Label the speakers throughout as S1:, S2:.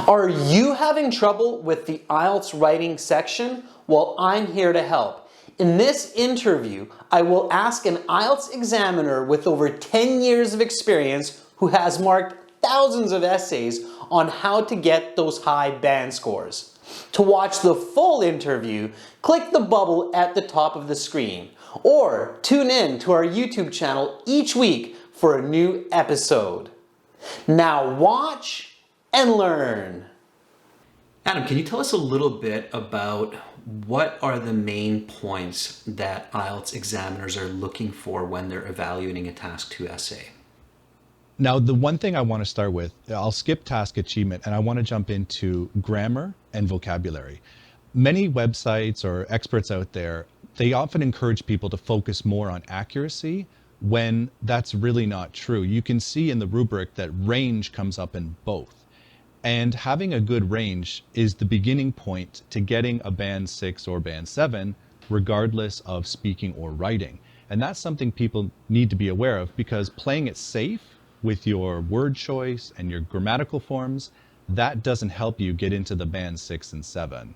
S1: Are you having trouble with the IELTS writing section? Well, I'm here to help. In this interview, I will ask an IELTS examiner with over 10 years of experience who has marked thousands of essays on how to get those high band scores. To watch the full interview, click the bubble at the top of the screen, or tune in to our YouTube channel each week for a new episode. Now watch and learn. Adam, can you tell us a little bit about what are the main points that IELTS examiners are looking for when they're evaluating a Task 2 essay?
S2: Now, the one thing I want to start with, I'll skip task achievement and I want to jump into grammar and vocabulary. Many websites or experts out there, they often encourage people to focus more on accuracy when that's really not true. You can see in the rubric that range comes up in both. And having a good range is the beginning point to getting a band 6 or band 7, regardless of speaking or writing. And that's something people need to be aware of, because playing it safe with your word choice and your grammatical forms, that doesn't help you get into the band 6 and 7.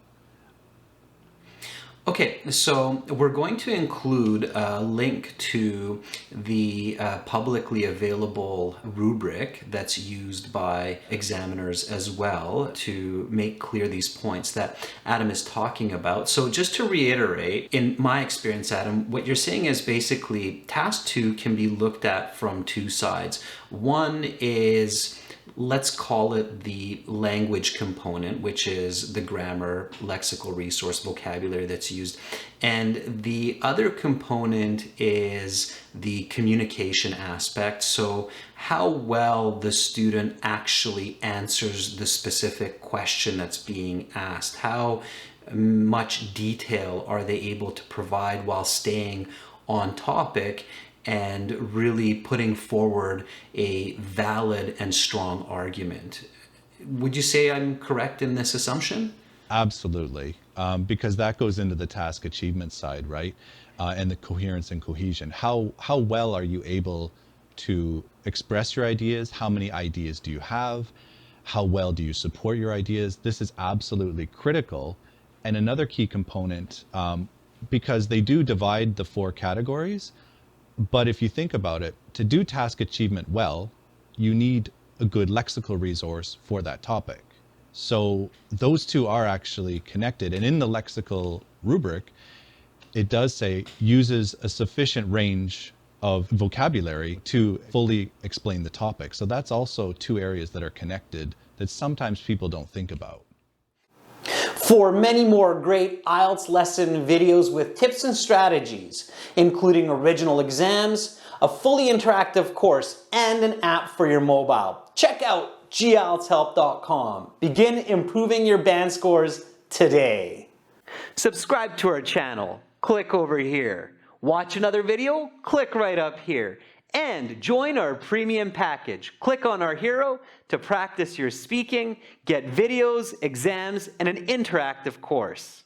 S1: Okay, so we're going to include a link to the publicly available rubric that's used by examiners as well to make clear these points that Adam is talking about. So just to reiterate, in my experience, Adam, what you're saying is basically Task 2 can be looked at from two sides. One is, let's call it the language component, which is the grammar, lexical resource, vocabulary that's used. And the other component is the communication aspect. So how well the student actually answers the specific question that's being asked. How much detail are they able to provide while staying on topic and really putting forward a valid and strong argument. Would you say I'm correct in this assumption?
S2: Absolutely, because that goes into the task achievement side, right? And the coherence and cohesion. How well are you able to express your ideas? How many ideas do you have? How well do you support your ideas? This is absolutely critical. And another key component, because they do divide the 4 categories, but if you think about it, to do task achievement well, you need a good lexical resource for that topic. So those two are actually connected. And in the lexical rubric, it does say uses a sufficient range of vocabulary to fully explain the topic. So that's also 2 areas that are connected that sometimes people don't think about.
S1: For many more great IELTS lesson videos with tips and strategies, including original exams, a fully interactive course, and an app for your mobile, check out gieltshelp.com. Begin improving your band scores today. Subscribe to our channel. Click over here. Watch another video? Click right up here. And join our premium package. Click on our hero to practice your speaking, get videos, exams, and an interactive course.